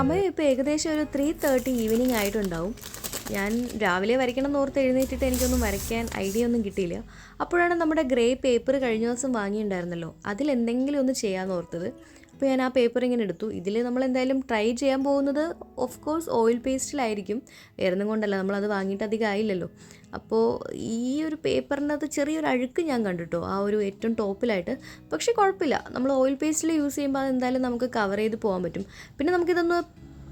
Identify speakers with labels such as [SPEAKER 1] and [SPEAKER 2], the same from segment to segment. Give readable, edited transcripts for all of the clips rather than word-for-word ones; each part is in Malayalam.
[SPEAKER 1] സമയം ഇപ്പോൾ ഏകദേശം ഒരു 3:30 ഈവനിങ് ആയിട്ടുണ്ടാവും. ഞാൻ രാവിലെ വരയ്ക്കണം എന്ന് ഓർത്ത് എഴുന്നേറ്റിട്ട് എനിക്കൊന്നും വരയ്ക്കാൻ ഐഡിയ ഒന്നും കിട്ടിയില്ല. അപ്പോഴാണ് നമ്മുടെ ഗ്രേ പേപ്പർ കഴിഞ്ഞ ദിവസം വാങ്ങിയിട്ടുണ്ടായിരുന്നല്ലോ, അതിലെന്തെങ്കിലും ഒന്ന് ചെയ്യാമെന്ന് ഓർത്തത്. അപ്പോൾ ഞാൻ ആ പേപ്പർ ഇങ്ങനെ എടുത്തു. ഇതിൽ നമ്മൾ എന്തായാലും ട്രൈ ചെയ്യാൻ പോകുന്നത് ഓഫ് കോഴ്സ് ഓയിൽ പേസ്റ്റിലായിരിക്കും. വേറൊന്നും കൊണ്ടല്ല, നമ്മളത് വാങ്ങിയിട്ട് അധികം ആയില്ലല്ലോ. അപ്പോൾ ഈ ഒരു പേപ്പറിനകത്ത് ചെറിയൊരു അഴുക്ക് ഞാൻ കണ്ടിട്ടോ, ആ ഒരു ഏറ്റവും ടോപ്പിലായിട്ട്. പക്ഷേ കുഴപ്പമില്ല, നമ്മൾ ഓയിൽ പേസ്റ്റിൽ യൂസ് ചെയ്യുമ്പോൾ അതെന്തായാലും നമുക്ക് കവർ ചെയ്ത് പോകാൻ പറ്റും. പിന്നെ നമുക്കിതൊന്ന്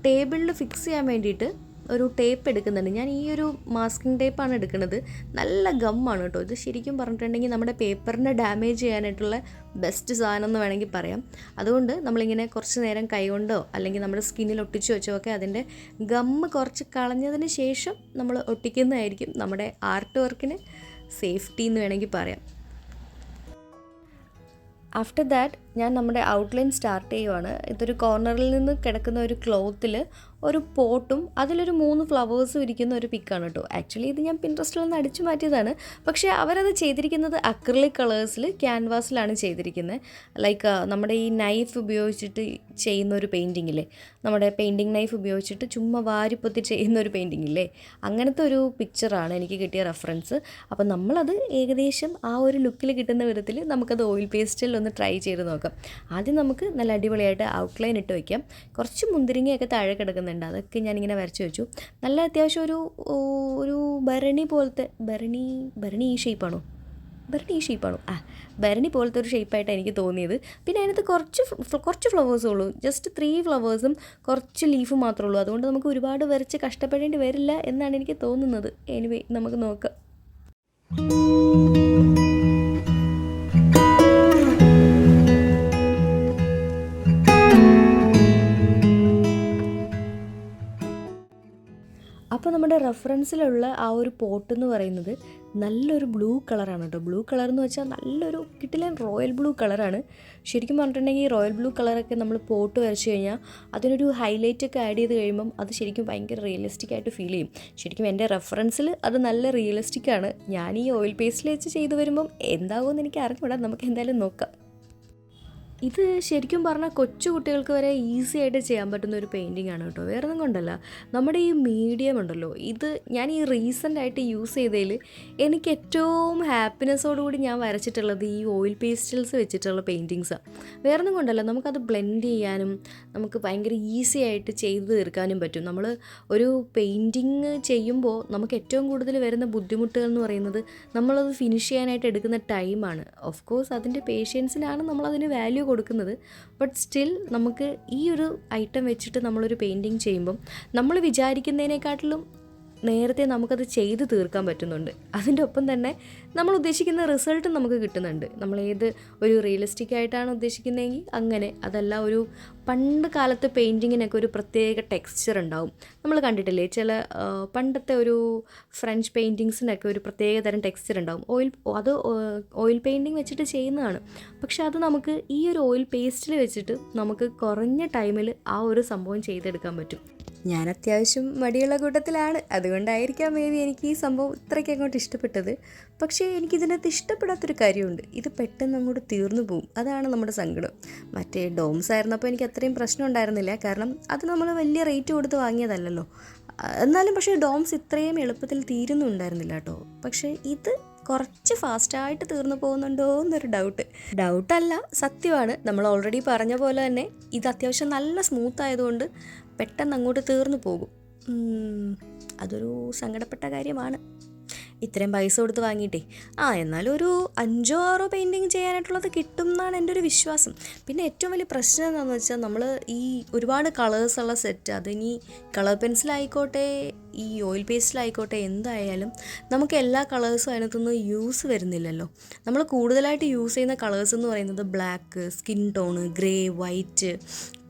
[SPEAKER 1] ടേബിളിൽ ഫിക്സ് ചെയ്യാൻ വേണ്ടിയിട്ട് ഒരു ടേപ്പ് എടുക്കുന്നുണ്ട്. ഞാൻ ഈ ഒരു മാസ്കിംഗ് ടേപ്പാണ് എടുക്കുന്നത്. നല്ല ഗമ്മാണ് കേട്ടോ ഇത്. ശരിക്കും പറഞ്ഞിട്ടുണ്ടെങ്കിൽ നമ്മുടെ പേപ്പറിനെ ഡാമേജ് ചെയ്യാനായിട്ടുള്ള ബെസ്റ്റ് സാധനം എന്ന് വേണമെങ്കിൽ പറയാം. അതുകൊണ്ട് നമ്മളിങ്ങനെ കുറച്ച് നേരം കൈകൊണ്ടോ അല്ലെങ്കിൽ നമ്മുടെ സ്കിന്നിൽ ഒട്ടിച്ച് വെച്ചോ ഒക്കെ അതിൻ്റെ ഗമ്മ് കുറച്ച് കളഞ്ഞതിന് ശേഷം നമ്മൾ ഒട്ടിക്കുന്നതായിരിക്കും നമ്മുടെ ആർട്ട് വർക്കിന് സേഫ്റ്റി എന്ന് വേണമെങ്കിൽ പറയാം. ആഫ്റ്റർ ദാറ്റ് ഞാൻ നമ്മുടെ ഔട്ട്ലൈൻ സ്റ്റാർട്ട് ചെയ്യുവാണ്. ഇതൊരു കോർണറിൽ നിന്ന് കിടക്കുന്ന ഒരു ക്ലോത്തിൽ ഒരു പോട്ടും അതിലൊരു 3 ഫ്ലവേഴ്സും ഇരിക്കുന്ന ഒരു പിക്കാണ് കേട്ടോ. ആക്ച്വലി ഇത് ഞാൻ പിൻട്രസ്റ്റിൽ നിന്ന് അടിച്ചു മാറ്റിയതാണ്. പക്ഷേ അവരത് ചെയ്തിരിക്കുന്നത് അക്രിലിക് കളേഴ്സിൽ ക്യാൻവാസിലാണ് ചെയ്തിരിക്കുന്നത്. ലൈക്ക് നമ്മുടെ ഈ നൈഫ് ഉപയോഗിച്ചിട്ട് ചെയ്യുന്ന ഒരു പെയിൻറ്റിങ്ങില്ലേ, നമ്മുടെ പെയിൻറ്റിങ് നൈഫ് ഉപയോഗിച്ചിട്ട് ചുമ്മാ വാരിപ്പൊത്തി ചെയ്യുന്ന ഒരു പെയിൻറ്റിങ്ങില്ലേ, അങ്ങനത്തെ ഒരു പിക്ചറാണ് എനിക്ക് കിട്ടിയ റെഫറൻസ്. അപ്പോൾ നമ്മളത് ഏകദേശം ആ ഒരു ലുക്കിൽ കിട്ടുന്ന വിധത്തിൽ നമുക്കത് ഓയിൽ പേസ്റ്റിൽ ഒന്ന് ട്രൈ ചെയ്ത് നോക്കാം. ആദ്യം നമുക്ക് നല്ല അടിപൊളിയായിട്ട് ഔട്ട്ലൈൻ ഇട്ട് വയ്ക്കാം. കുറച്ച് മുന്തിരിങ്ങയൊക്കെ താഴെ കിടക്കുന്നുണ്ട്, അതൊക്കെ ഞാനിങ്ങനെ വരച്ച് വെച്ചു. നല്ല അത്യാവശ്യം ഒരു ഭരണി പോലത്തെ ഭരണി ഈ ഷേപ്പാണോ ഭരണി പോലത്തെ ഒരു ഷേപ്പായിട്ടാണ് എനിക്ക് തോന്നിയത്. പിന്നെ അതിനകത്ത് കുറച്ച് ഫ്ലവേഴ്സേ ഉള്ളൂ, ജസ്റ്റ് 3 ഫ്ലവേഴ്സും കുറച്ച് ലീഫും മാത്രമേ ഉള്ളൂ. അതുകൊണ്ട് നമുക്ക് ഒരുപാട് വരച്ച് കഷ്ടപ്പെടേണ്ടി വരില്ല എന്നാണ് എനിക്ക് തോന്നുന്നത്. എനിവേ നമുക്ക് നോക്കാം. അപ്പോൾ നമ്മുടെ റെഫറൻസിലുള്ള ആ ഒരു പോട്ട് എന്ന് പറയുന്നത് നല്ലൊരു ബ്ലൂ കളറാണ് കേട്ടോ. ബ്ലൂ കളർ എന്ന് വെച്ചാൽ നല്ലൊരു കിട്ടില്ല റോയൽ ബ്ലൂ കളറാണ്. ശരിക്കും പറഞ്ഞിട്ടുണ്ടെങ്കിൽ ഈ റോയൽ ബ്ലൂ കളറൊക്കെ നമ്മൾ പോട്ട് വരച്ച് കഴിഞ്ഞാൽ അതിനൊരു ഹൈലൈറ്റ് ഒക്കെ ആഡ് ചെയ്ത് കഴിയുമ്പം അത് ശരിക്കും ഭയങ്കര റിയലിസ്റ്റിക് ആയിട്ട് ഫീൽ ചെയ്യും. ശരിക്കും എൻ്റെ റെഫറൻസിൽ അത് നല്ല റിയലിസ്റ്റിക് ആണ്. ഞാൻ ഈ ഓയിൽ പേസ്റ്റിൽ വെച്ച് ചെയ്ത് വരുമ്പം എന്താകുമെന്ന് എനിക്ക് അറിഞ്ഞൂടാ, നമുക്ക് എന്തായാലും നോക്കാം. ഇത് ശരിക്കും പറഞ്ഞാൽ കൊച്ചു കുട്ടികൾക്ക് വരെ ഈസി ആയിട്ട് ചെയ്യാൻ പറ്റുന്ന ഒരു പെയിൻറ്റിംഗ് ആണ് കേട്ടോ. വേറെ ഒന്നും കൊണ്ടല്ല, നമ്മുടെ ഈ മീഡിയം ഉണ്ടല്ലോ, ഇത് ഞാൻ ഈ റീസെൻ്റായിട്ട് യൂസ് ചെയ്തതിൽ എനിക്ക് ഏറ്റവും ഹാപ്പിനെസ്സോടുകൂടി ഞാൻ വരച്ചിട്ടുള്ളത് ഈ ഓയിൽ പേസ്റ്റൽസ് വെച്ചിട്ടുള്ള പെയിൻറ്റിങ്സാണ്. വേറെ ഒന്നും കൊണ്ടല്ല, നമുക്കത് ബ്ലെൻഡ് ചെയ്യാനും നമുക്ക് ഭയങ്കര ഈസി ആയിട്ട് ചെയ്ത് തീർക്കാനും പറ്റും. നമ്മൾ ഒരു പെയിൻറ്റിങ് ചെയ്യുമ്പോൾ നമുക്ക് ഏറ്റവും കൂടുതൽ വരുന്ന ബുദ്ധിമുട്ടുകൾ എന്ന് പറയുന്നത് നമ്മളത് ഫിനിഷ് ചെയ്യാനായിട്ട് എടുക്കുന്ന ടൈമാണ്. ഓഫ് കോഴ്സ് അതിൻ്റെ പേഷ്യൻസിനാണ് നമ്മളതിന് വാല്യൂ കൊടുക്കുന്നത്. ബട്ട് സ്റ്റിൽ നമുക്ക് ഈ ഒരു ഐറ്റം വെച്ചിട്ട് നമ്മളൊരു പെയിൻറ്റിങ് ചെയ്യുമ്പം നമ്മൾ വിചാരിക്കുന്നതിനെക്കാട്ടിലും നേരത്തെ നമുക്കത് ചെയ്ത് തീർക്കാൻ പറ്റുന്നുണ്ട്. അതിൻ്റെ ഒപ്പം തന്നെ നമ്മൾ ഉദ്ദേശിക്കുന്ന റിസൾട്ടും നമുക്ക് കിട്ടുന്നുണ്ട്. നമ്മൾ ഏത് ഒരു റിയലിസ്റ്റിക് ആയിട്ടാണ് ഉദ്ദേശിക്കുന്നതെങ്കിൽ അങ്ങനെ, അതല്ല ഒരു പണ്ട് കാലത്ത് പെയിൻറ്റിങ്ങിനൊക്കെ ഒരു പ്രത്യേക ടെക്സ്ചർ ഉണ്ടാവും. നമ്മൾ കണ്ടിട്ടില്ലേ ചില പണ്ടത്തെ ഒരു ഫ്രഞ്ച് പെയിൻറ്റിങ്സിനൊക്കെ ഒരു പ്രത്യേക തരം ടെക്സ്ചർ ഉണ്ടാവും. ഓയിൽ പെയിൻറ്റിങ് വെച്ചിട്ട് ചെയ്യുന്നതാണ്. പക്ഷെ അത് നമുക്ക് ഈ ഒരു ഓയിൽ പേസ്റ്റിൽ വെച്ചിട്ട് നമുക്ക് കുറഞ്ഞ ടൈമിൽ ആ ഒരു സംഭവം ചെയ്തെടുക്കാൻ പറ്റും. ഞാൻ അത്യാവശ്യം മടിയുള്ള കൂട്ടത്തിലാണ്, അതുകൊണ്ടായിരിക്കാം മേ ബി എനിക്ക് ഈ സംഭവം ഇത്രയ്ക്ക് അങ്ങോട്ട് ഇഷ്ടപ്പെട്ടത്. പക്ഷേ എനിക്കിതിനകത്ത് ഇഷ്ടപ്പെടാത്തൊരു കാര്യമുണ്ട്, ഇത് പെട്ടെന്ന് അങ്ങോട്ട് തീർന്നു പോവും. അതാണ് നമ്മുടെ സങ്കടം. മറ്റേ ഡോംസ് ആയിരുന്നപ്പോൾ എനിക്ക് അത്രയും പ്രശ്നം ഉണ്ടായിരുന്നില്ല, കാരണം അത് നമ്മൾ വലിയ റേറ്റ് കൊടുത്ത് വാങ്ങിയതല്ലല്ലോ. എന്നാലും പക്ഷേ ഡോംസ് ഇത്രയും എളുപ്പത്തിൽ തീരുന്നുണ്ടായിരുന്നില്ല കേട്ടോ. പക്ഷേ ഇത് കുറച്ച് ഫാസ്റ്റായിട്ട് തീർന്നു പോകുന്നുണ്ടോ എന്നൊരു ഡൗട്ടല്ല, സത്യമാണ്. നമ്മൾ ഓൾറെഡി പറഞ്ഞ പോലെ തന്നെ ഇത് അത്യാവശ്യം നല്ല സ്മൂത്ത് ആയതുകൊണ്ട് പെട്ടെന്ന് അങ്ങോട്ട് തീർന്നു പോകും. അതൊരു സങ്കടപ്പെട്ട കാര്യമാണ്. ഇത്രയും പൈസ കൊടുത്ത് വാങ്ങിയിട്ടേ എന്നാലും ഒരു 5-6 പെയിൻറ്റിങ് ചെയ്യാനായിട്ടുള്ളത് കിട്ടും എന്നാണ് എൻ്റെ ഒരു വിശ്വാസം. പിന്നെ ഏറ്റവും വലിയ പ്രശ്നം എന്താണെന്ന് വെച്ചാൽ നമ്മൾ ഈ ഒരുപാട് കളേഴ്സുള്ള സെറ്റ്, അതിനി കളർ പെൻസിലായിക്കോട്ടെ ഈ ഓയിൽ പേസ്റ്റിലായിക്കോട്ടെ, എന്തായാലും നമുക്ക് എല്ലാ കളേഴ്സും അതിനകത്തൊന്നും യൂസ് വരുന്നില്ലല്ലോ. നമ്മൾ കൂടുതലായിട്ട് യൂസ് ചെയ്യുന്ന കളേഴ്സ് എന്ന് പറയുന്നത് black, skin tone, grey, white,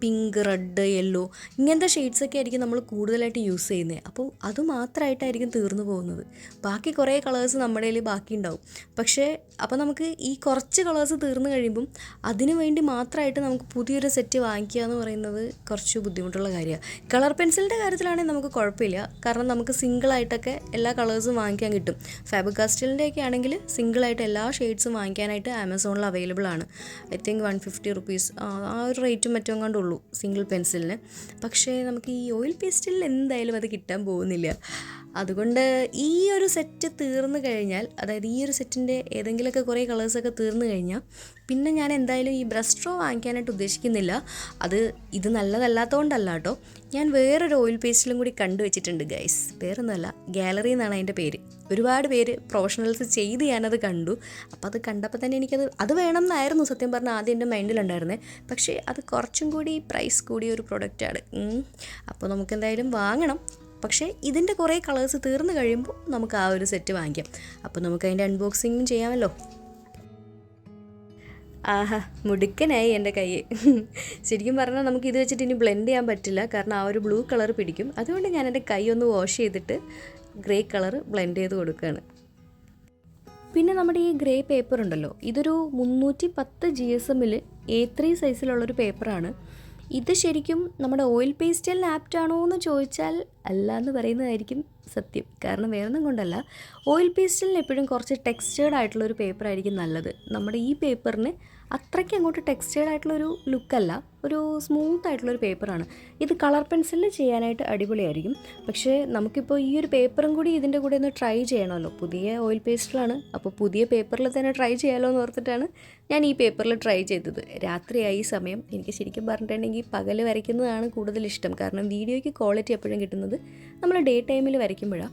[SPEAKER 1] pink, red, yellow, ഇങ്ങനത്തെ ഷെയ്ഡ്സൊക്കെ ആയിരിക്കും നമ്മൾ കൂടുതലായിട്ട് യൂസ് ചെയ്യുന്നത്. അപ്പോൾ അത് മാത്രമായിട്ടായിരിക്കും തീർന്നു പോകുന്നത്. ബാക്കി കുറേ കളേഴ്സ് നമ്മുടെ കയ്യിൽ ബാക്കി ഉണ്ടാവും. പക്ഷേ അപ്പോൾ നമുക്ക് ഈ കുറച്ച് കളേഴ്സ് തീർന്നു കഴിയുമ്പം അതിനു വേണ്ടി മാത്രമായിട്ട് നമുക്ക് പുതിയൊരു സെറ്റ് വാങ്ങിക്കുക എന്ന് പറയുന്നത് കുറച്ച് ബുദ്ധിമുട്ടുള്ള കാര്യമാണ്. കളർ പെൻസിലിൻ്റെ കാര്യത്തിലാണെങ്കിൽ നമുക്ക് കുഴപ്പമില്ല, കാരണം നമുക്ക് സിംഗിളായിട്ടൊക്കെ എല്ലാ കളേഴ്സും വാങ്ങിക്കാൻ കിട്ടും. ഫാബർ കാസ്റ്റലിൻ്റെയൊക്കെ ആണെങ്കിൽ സിംഗിളായിട്ട് എല്ലാ ഷെയ്ഡ്സും വാങ്ങിക്കാനായിട്ട് ആമസോണിൽ അവൈലബിൾ ആണ്. ഐ തിങ്ക് 150 റുപ്പീസ് ആ ഒരു റേറ്റും മറ്റും കണ്ടുള്ളൂ സിംഗിൾ പെൻസിലിന്. പക്ഷേ നമുക്ക് ഈ ഓയിൽ പേസ്റ്റിൽ എന്തായാലും അത് കിട്ടാൻ പോകുന്നില്ല. അതുകൊണ്ട് ഈ ഒരു സെറ്റ് തീർന്നു കഴിഞ്ഞാൽ, അതായത് ഈ ഒരു സെറ്റിൻ്റെ ഏതെങ്കിലുമൊക്കെ കുറേ കളേഴ്സൊക്കെ തീർന്നു കഴിഞ്ഞാൽ പിന്നെ ഞാൻ എന്തായാലും ഈ ബ്രഷ് സ്ട്രോ വാങ്ങിക്കാനായിട്ട് ഉദ്ദേശിക്കുന്നില്ല. ഇത് നല്ലതല്ലാത്തതുകൊണ്ടല്ല കേട്ടോ. ഞാൻ വേറൊരു ഓയിൽ പേസ്റ്റിലും കൂടി കണ്ടുവച്ചിട്ടുണ്ട് ഗൈസ്. വേറൊന്നുമല്ല, ഗാലറി എന്നാണ് അതിൻ്റെ പേര്. ഒരുപാട് പേര് പ്രൊഫഷണൽസ് ചെയ്ത് ഞാനത് കണ്ടു. അപ്പോൾ അത് കണ്ടപ്പോൾ തന്നെ അത് വേണം എന്നായിരുന്നു സത്യം പറഞ്ഞാൽ ആദ്യം എൻ്റെ മൈൻഡിലുണ്ടായിരുന്നത്. പക്ഷേ അത് കുറച്ചും കൂടി പ്രൈസ് കൂടിയ ഒരു പ്രൊഡക്റ്റാണ്. അപ്പോൾ നമുക്ക് എന്തായാലും വാങ്ങണം. പക്ഷേ ഇതിൻ്റെ കുറേ കളേഴ്സ് തീർന്നു കഴിയുമ്പോൾ നമുക്ക് ആ ഒരു സെറ്റ് വാങ്ങിക്കാം. അപ്പോൾ നമുക്ക് അതിൻ്റെ അൺബോക്സിങ്ങും ചെയ്യാമല്ലോ. ആഹാ, മുടുക്കനായി എൻ്റെ കൈ. ശരിക്കും പറഞ്ഞാൽ നമുക്ക് ഇത് വെച്ചിട്ട് ഇനി ബ്ലെൻഡ് ചെയ്യാൻ പറ്റില്ല, കാരണം ആ ഒരു ബ്ലൂ കളർ പിടിക്കും. അതുകൊണ്ട് ഞാൻ എൻ്റെ കൈ ഒന്ന് വാഷ് ചെയ്തിട്ട് ഗ്രേ കളർ ബ്ലെൻഡ് ചെയ്ത് കൊടുക്കുകയാണ്. പിന്നെ നമ്മുടെ ഈ ഗ്രേ പേപ്പർ ഉണ്ടല്ലോ, ഇതൊരു 310 GSM A3 സൈസിലുള്ളൊരു പേപ്പറാണ്. ഇത് ശരിക്കും നമ്മുടെ ഓയിൽ പേസ്റ്റലിന് ആപ്റ്റാണോ എന്ന് ചോദിച്ചാൽ അല്ല എന്ന് പറയുന്നതായിരിക്കും സത്യം. കാരണം വേറൊന്നും കൊണ്ടല്ല, ഓയിൽ പേസ്റ്റലിന് എപ്പോഴും കുറച്ച് ടെക്സ്റ്റേർഡ് ആയിട്ടുള്ളൊരു പേപ്പറായിരിക്കും നല്ലത്. നമ്മുടെ ഈ പേപ്പറിന് അത്രയ്ക്ക് അങ്ങോട്ട് ടെക്സ്റ്റേർഡ് ആയിട്ടുള്ളൊരു ലുക്കല്ല, ഒരു സ്മൂത്ത് ആയിട്ടുള്ളൊരു പേപ്പറാണ്. ഇത് കളർ പെൻസിലിൽ ചെയ്യാനായിട്ട് അടിപൊളിയായിരിക്കും. പക്ഷേ നമുക്കിപ്പോൾ ഈ ഒരു പേപ്പറും കൂടി ഇതിൻ്റെ കൂടെ ഒന്ന് ട്രൈ ചെയ്യണമല്ലോ. പുതിയ ഓയിൽ പേസ്റ്റലാണ്, അപ്പോൾ പുതിയ പേപ്പറിൽ തന്നെ ട്രൈ ചെയ്യാമല്ലോ എന്ന് ഓർത്തിട്ടാണ് ഞാൻ ഈ പേപ്പറിൽ ട്രൈ ചെയ്തത്. രാത്രിയായി സമയം. എനിക്ക് ശരിക്കും പറഞ്ഞിട്ടുണ്ടെങ്കിൽ പകൽ വരയ്ക്കുന്നതാണ് കൂടുതൽ ഇഷ്ടം. കാരണം വീഡിയോയ്ക്ക് ക്വാളിറ്റി എപ്പോഴും കിട്ടുന്നത് നമ്മൾ ഡേ ടൈമിൽ വരയ്ക്കുമ്പോഴാണ്.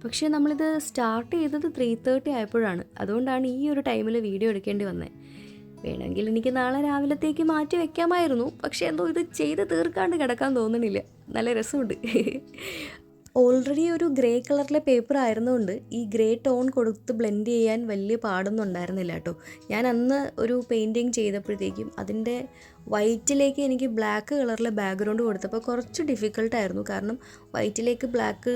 [SPEAKER 1] പക്ഷേ നമ്മളിത് സ്റ്റാർട്ട് ചെയ്തത് 3:30 ആയപ്പോഴാണ്. അതുകൊണ്ടാണ് ഈ ഒരു ടൈമിൽ വീഡിയോ എടുക്കേണ്ടി വന്നത്. വേണമെങ്കിൽ എനിക്ക് നാളെ രാവിലത്തേക്ക് മാറ്റി വയ്ക്കാമായിരുന്നു. പക്ഷേ എന്തോ ഇത് ചെയ്ത് തീർക്കാണ്ട് കിടക്കാൻ തോന്നണില്ല. നല്ല രസമുണ്ട്. ഓൾറെഡി ഒരു ഗ്രേ കളറിലെ പേപ്പർ ആയിരുന്നുകൊണ്ട് ഈ ഗ്രേ ടോൺ കൊടുത്ത് ബ്ലെൻഡ് ചെയ്യാൻ വലിയ പാടൊന്നും ഉണ്ടായിരുന്നില്ല കേട്ടോ. ഞാൻ അന്ന് ഒരു പെയിൻറ്റിങ് ചെയ്തപ്പോഴത്തേക്കും അതിൻ്റെ വൈറ്റിലേക്ക് എനിക്ക് ബ്ലാക്ക് കളറിലെ ബാക്ക്ഗ്രൗണ്ട് കൊടുത്തപ്പോൾ കുറച്ച് ഡിഫിക്കൽട്ടായിരുന്നു. കാരണം വൈറ്റിലേക്ക് ബ്ലാക്ക്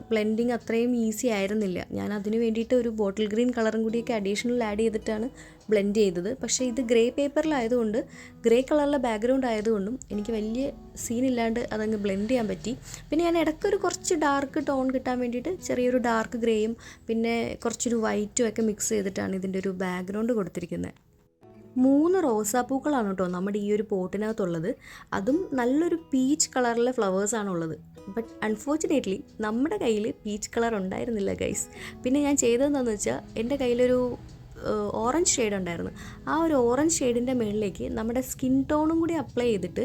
[SPEAKER 1] ബ്ലെൻഡിങ് അത്രയും ഈസി ആയിരുന്നില്ല. ഞാൻ അതിന് വേണ്ടിയിട്ട് ഒരു ബോട്ടിൽ ഗ്രീൻ കളറും കൂടിയൊക്കെ അഡീഷണൽ ആഡ് ചെയ്തിട്ടാണ് ബ്ലെൻഡ് ചെയ്തത്. പക്ഷേ ഇത് ഗ്രേ പേപ്പറിലായതുകൊണ്ട്, ഗ്രേ കളറിലെ ബാക്ക്ഗ്രൗണ്ട് ആയതുകൊണ്ടും എനിക്ക് വലിയ സീനില്ലാണ്ട് അതങ്ങ് ബ്ലെൻഡ് ചെയ്യാൻ പറ്റി. പിന്നെ ഞാൻ ഇടയ്ക്കൊരു കുറച്ച് ഡാർക്ക് ടോൺ കിട്ടാൻ വേണ്ടിയിട്ട് ചെറിയൊരു ഡാർക്ക് ഗ്രേയും പിന്നെ കുറച്ചൊരു വൈറ്റും ഒക്കെ മിക്സ് ചെയ്തിട്ടാണ് ഇതിൻ്റെ ഒരു ബാക്ക്ഗ്രൗണ്ട് കൊടുത്തിരിക്കുന്നത്. 3 റോസാപ്പൂക്കളാണ് കേട്ടോ നമ്മുടെ ഈ ഒരു പോട്ടിനകത്തുള്ളത്. അതും നല്ലൊരു പീച്ച് കളറിലെ ഫ്ലവേഴ്സാണുള്ളത്. ബട്ട് അൺഫോർച്ചുനേറ്റ്ലി നമ്മുടെ കയ്യിൽ പീച്ച് കളർ ഉണ്ടായിരുന്നില്ല ഗൈസ്. പിന്നെ ഞാൻ ചെയ്തതെന്താണെന്ന് വെച്ചാൽ, എൻ്റെ കയ്യിലൊരു ഓറഞ്ച് ഷെയ്ഡ് ഉണ്ടായിരുന്നു. ആ ഒരു ഓറഞ്ച് ഷെയ്ഡിൻ്റെ മുകളിലേക്ക് നമ്മുടെ സ്കിൻ ടോണും കൂടി അപ്ലൈ ചെയ്തിട്ട്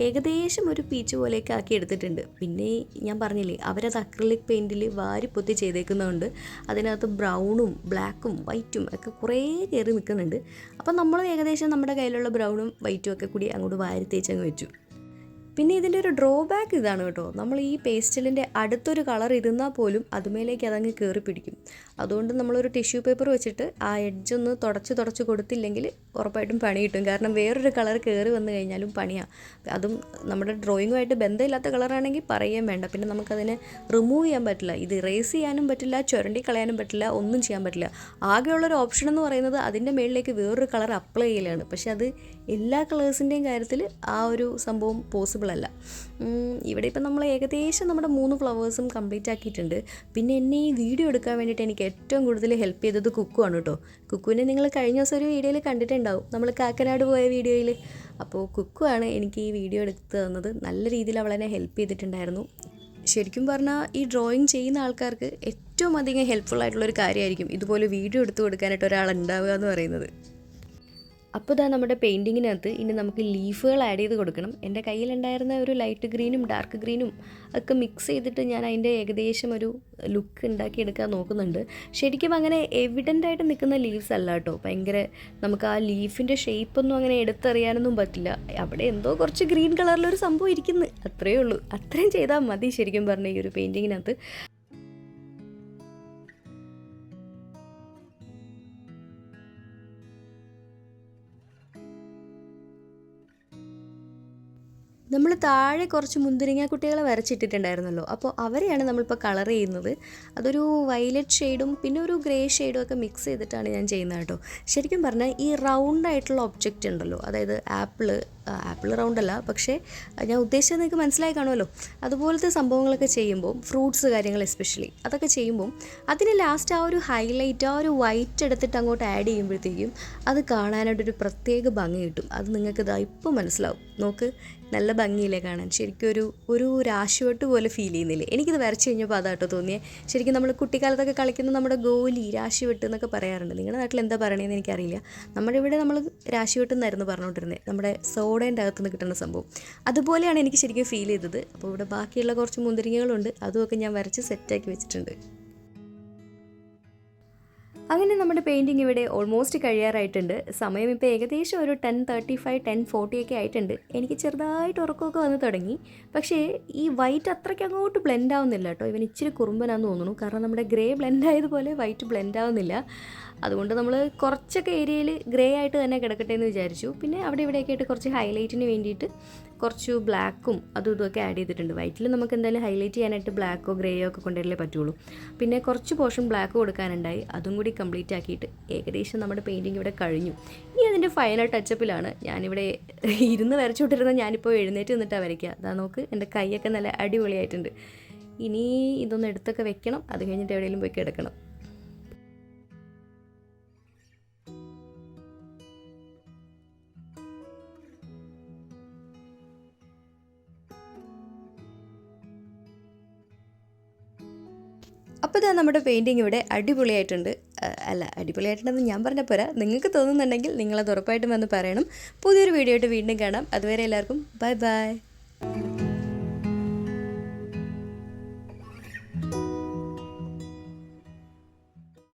[SPEAKER 1] ഏകദേശം ഒരു പീച്ച് പോലെയൊക്കെ ആക്കി എടുത്തിട്ടുണ്ട്. പിന്നെ ഞാൻ പറഞ്ഞില്ലേ, അവരത് അക്രിലിക് പെയിൻറ്റിൽ വാരിപ്പൊത്തി ചെയ്തേക്കുന്നതുകൊണ്ട് അതിനകത്ത് ബ്രൗണും ബ്ലാക്കും വൈറ്റും ഒക്കെ കുറേ കയറി നിൽക്കുന്നുണ്ട്. അപ്പം നമ്മൾ ഏകദേശം നമ്മുടെ കയ്യിലുള്ള ബ്രൗണും വൈറ്റും ഒക്കെ കൂടി അങ്ങോട്ട് വാരി തേച്ചങ്ങ് വെച്ചു. പിന്നെ ഇതിൻ്റെ ഒരു ഡ്രോബാക്ക് ഇതാണ് കേട്ടോ, നമ്മൾ ഈ പേസ്റ്റലിൻ്റെ അടുത്തൊരു കളർ ഇരുന്നാൽ പോലും അതുമേലേക്ക് അതങ്ങ് കയറി പിടിക്കും. അതുകൊണ്ട് നമ്മളൊരു ടിഷ്യൂ പേപ്പർ വെച്ചിട്ട് ആ എഡ്ജൊന്ന് തുടച്ച് കൊടുത്തില്ലെങ്കിൽ ഉറപ്പായിട്ടും പണി കിട്ടും. കാരണം വേറൊരു കളർ കയറി വന്നു കഴിഞ്ഞാലും പണിയാണ്. അതും നമ്മുടെ ഡ്രോയിങ്ങുമായിട്ട് ബന്ധമില്ലാത്ത കളറാണെങ്കിൽ പറയുകയും വേണ്ട. പിന്നെ നമുക്കതിനെ റിമൂവ് ചെയ്യാൻ പറ്റില്ല, ഇത് ഇറേസ് ചെയ്യാനും പറ്റില്ല, ചുരണ്ടി കളയാനും പറ്റില്ല, ഒന്നും ചെയ്യാൻ പറ്റില്ല. ആകെയുള്ളൊരു ഓപ്ഷൻ എന്ന് പറയുന്നത് അതിൻ്റെ മുകളിലേക്ക് വേറൊരു കളർ അപ്ലൈ ചെയ്യലാണ്. പക്ഷെ അത് എല്ലാ കളേഴ്സിൻ്റെയും കാര്യത്തിൽ ആ ഒരു സംഭവം പോസിബിൾ അല്ല. ഇവിടെ ഇപ്പം നമ്മൾ ഏകദേശം നമ്മുടെ 3 ഫ്ലവേഴ്സും കംപ്ലീറ്റ് ആക്കിയിട്ടുണ്ട്. പിന്നെ എന്നെ ഈ വീഡിയോ എടുക്കാൻ വേണ്ടിയിട്ട് എനിക്ക് ഏറ്റവും കൂടുതൽ ഹെൽപ്പ് ചെയ്തത് കുക്കുവാണ് കേട്ടോ. കുക്കുവിനെ നിങ്ങൾ കഴിഞ്ഞ ദിവസം ഒരു വീഡിയോയിൽ കണ്ടിട്ടുണ്ടാവും, നമ്മൾ കാക്കനാട് പോയ വീഡിയോയിൽ. അപ്പോൾ കുക്കുവാണ് എനിക്ക് ഈ വീഡിയോ എടുത്ത് തന്നത്. നല്ല രീതിയിൽ അവളെന്നെ ഹെൽപ്പ് ചെയ്തിട്ടുണ്ടായിരുന്നു. ശരിക്കും പറഞ്ഞാൽ ഈ ഡ്രോയിങ് ചെയ്യുന്ന ആൾക്കാർക്ക് ഏറ്റവും അധികം ഹെൽപ്ഫുൾ ആയിട്ടുള്ളൊരു കാര്യമായിരിക്കും ഇതുപോലെ വീഡിയോ എടുത്ത് കൊടുക്കാനായിട്ട് ഒരാളുണ്ടാവുക എന്ന് പറയുന്നത്. അപ്പോൾ ഇതാ നമ്മുടെ പെയിൻറ്റിങ്ങിനകത്ത് ഇനി നമുക്ക് ലീഫുകൾ ആഡ് ചെയ്ത് കൊടുക്കണം. എൻ്റെ കയ്യിലുണ്ടായിരുന്ന ഒരു ലൈറ്റ് ഗ്രീനും ഡാർക്ക് ഗ്രീനും ഒക്കെ മിക്സ് ചെയ്തിട്ട് ഞാൻ അതിൻ്റെ ഏകദേശം ഒരു ലുക്ക് ഉണ്ടാക്കിയെടുക്കാൻ നോക്കുന്നുണ്ട്. ശരിക്കും അങ്ങനെ എവിഡൻ്റ് ആയിട്ട് നിൽക്കുന്ന ലീവ്സ് അല്ല കേട്ടോ. ഭയങ്കര നമുക്ക് ആ ലീഫിൻ്റെ ഷേപ്പൊന്നും അങ്ങനെ എടുത്തറിയാനൊന്നും പറ്റില്ല. അവിടെ എന്തോ കുറച്ച് ഗ്രീൻ കളറിലൊരു സംഭവം ഇരിക്കുന്നു, അത്രയേ ഉള്ളൂ. അത്രയും ചെയ്താൽ മതി ശരിക്കും പറഞ്ഞ ഈ ഒരു പെയിൻറ്റിങ്ങിനകത്ത്. നമ്മൾ താഴെ കുറച്ച് മുന്തിരിങ്ങ കുട്ടികളെ വരച്ചിട്ടിട്ടുണ്ടായിരുന്നല്ലോ, അപ്പോൾ അവരെയാണ് നമ്മളിപ്പോൾ കളർ ചെയ്യുന്നത്. അതൊരു വയലറ്റ് ഷെയ്ഡും പിന്നെ ഒരു ഗ്രേ ഷെയ്ഡും ഒക്കെ മിക്സ് ചെയ്തിട്ടാണ് ഞാൻ ചെയ്യുന്നത് കേട്ടോ. ശരിക്കും പറഞ്ഞാൽ ഈ റൗണ്ട് ആയിട്ടുള്ള ഒബ്ജക്റ്റ് ഉണ്ടല്ലോ, അതായത് ആപ്പിള്, ആപ്പിൾ റൗണ്ടല്ല, പക്ഷേ ഞാൻ ഉദ്ദേശിച്ചത് നിങ്ങൾക്ക് മനസ്സിലായി കാണുമല്ലോ. അതുപോലത്തെ സംഭവങ്ങളൊക്കെ ചെയ്യുമ്പോൾ ഫ്രൂട്ട്സ് കാര്യങ്ങൾ എസ്പെഷ്യലി അതൊക്കെ ചെയ്യുമ്പോൾ അതിന് ലാസ്റ്റ് ആ ഒരു ഹൈലൈറ്റ്, ആ ഒരു വൈറ്റ് എടുത്തിട്ട് അങ്ങോട്ട് ആഡ് ചെയ്യുമ്പോഴത്തേക്കും അത് കാണാനായിട്ടൊരു പ്രത്യേക ഭംഗി കിട്ടും. അത് നിങ്ങൾക്ക് ഇതാ ഇപ്പോൾ മനസ്സിലാവും. നോക്ക്, നല്ല ഭംഗിയില്ലേ കാണാൻ. ശരിക്കും ഒരു രാശിവെട്ട് പോലെ ഫീൽ ചെയ്യുന്നില്ലേ? എനിക്കിത് വരച്ച് കഴിഞ്ഞപ്പോൾ അതാട്ടോ തോന്നിയത്. ശരിക്കും നമ്മൾ കുട്ടിക്കാലത്തൊക്കെ കളിക്കുന്ന നമ്മുടെ ഗോലി, രാശിവെട്ട് എന്നൊക്കെ പറയാറുണ്ട്. നിങ്ങളുടെ നാട്ടിൽ എന്താ പറയണതെന്ന് എനിക്കറിയില്ല. നമ്മുടെ ഇവിടെ നമ്മൾ രാശിവെട്ട് എന്നായിരുന്നു പറഞ്ഞുകൊണ്ടിരുന്നത്, നമ്മുടെ സോഡേൻ്റെ അകത്തുനിന്ന് കിട്ടുന്ന സംഭവം. അതുപോലെയാണ് എനിക്ക് ശരിക്കും ഫീൽ ചെയ്തത്. അപ്പോൾ ഇവിടെ ബാക്കിയുള്ള കുറച്ച് മുന്തിരിങ്ങകളുണ്ട്, അതുമൊക്കെ ഞാൻ വരച്ച് സെറ്റാക്കി വെച്ചിട്ടുണ്ട്. അങ്ങനെ നമ്മുടെ പെയിൻറ്റിങ് ഇവിടെ ഓൾമോസ്റ്റ് കഴിയാറായിട്ടുണ്ട്. സമയം ഇപ്പോൾ ഏകദേശം ഒരു 10:35 10:40 ഒക്കെ ആയിട്ടുണ്ട്. എനിക്ക് ചെറുതായിട്ട് ഉറക്കമൊക്കെ വന്ന് തുടങ്ങി. പക്ഷേ ഈ വൈറ്റ് അത്രയ്ക്ക് അങ്ങോട്ട് ബ്ലെൻഡ് ആവുന്നില്ല കേട്ടോ. ഇവൻ ഇച്ചിരി കുറുമ്പനാന്ന് തോന്നുന്നു. കാരണം നമ്മുടെ ഗ്രേ ബ്ലെൻഡ് ആയതുപോലെ വൈറ്റ് ബ്ലെൻഡ് ആവുന്നില്ല. അതുകൊണ്ട് നമ്മൾ കുറച്ചൊക്കെ ഏരിയയിൽ ഗ്രേ ആയിട്ട് തന്നെ കിടക്കട്ടെ എന്ന് വിചാരിച്ചു. പിന്നെ അവിടെ ഇവിടെയൊക്കെ ആയിട്ട് കുറച്ച് ഹൈലൈറ്റിന് വേണ്ടിയിട്ട് കുറച്ച് ബ്ലാക്കും അതും ഇതുമൊക്കെ ആഡ് ചെയ്തിട്ടുണ്ട്. വൈറ്റിൽ നമുക്ക് എന്തായാലും ഹൈലൈറ്റ് ചെയ്യാനായിട്ട് ബ്ലാക്കോ ഗ്രേയോ ഒക്കെ കൊണ്ടുവരലേ പറ്റുള്ളൂ. പിന്നെ കുറച്ച് പോർഷൻ ബ്ലാക്ക് കൊടുക്കാനുണ്ടായി. അതും കൂടി കംപ്ലീറ്റ് ആക്കിയിട്ട് ഏകദേശം നമ്മുടെ പെയിൻറ്റിങ് ഇവിടെ കഴിഞ്ഞു. ഇനി അതിൻ്റെ ഫൈനൽ ടച്ചപ്പിലാണ്. ഞാനിവിടെ ഇരുന്ന് വരച്ചുകൊണ്ടിരുന്ന ഞാനിപ്പോൾ എഴുന്നേറ്റ് നിന്നിട്ടാണ് വരയ്ക്കുക. അതാ നോക്ക്, എൻ്റെ കൈയൊക്കെ നല്ല അടിപൊളിയായിട്ടുണ്ട്. ഇനി ഇതൊന്ന് എടുത്തൊക്കെ വെക്കണം. അത് കഴിഞ്ഞിട്ട് എവിടെയെങ്കിലും പോയി കിടക്കണം. അപ്പോൾ ഇതാ നമ്മുടെ പെയിൻറ്റിങ് ഇവിടെ അടിപൊളിയായിട്ടുണ്ട്. അടിപൊളിയായിട്ടുണ്ടെന്ന് ഞാൻ പറഞ്ഞ പോരാ, നിങ്ങൾക്ക് തോന്നുന്നുണ്ടെങ്കിൽ നിങ്ങളത് ഉറപ്പായിട്ടും വന്ന് പറയണം. പുതിയൊരു വീഡിയോ ആയിട്ട് വീണ്ടും കാണാം. അതുവരെ എല്ലാവർക്കും ബൈ ബൈ.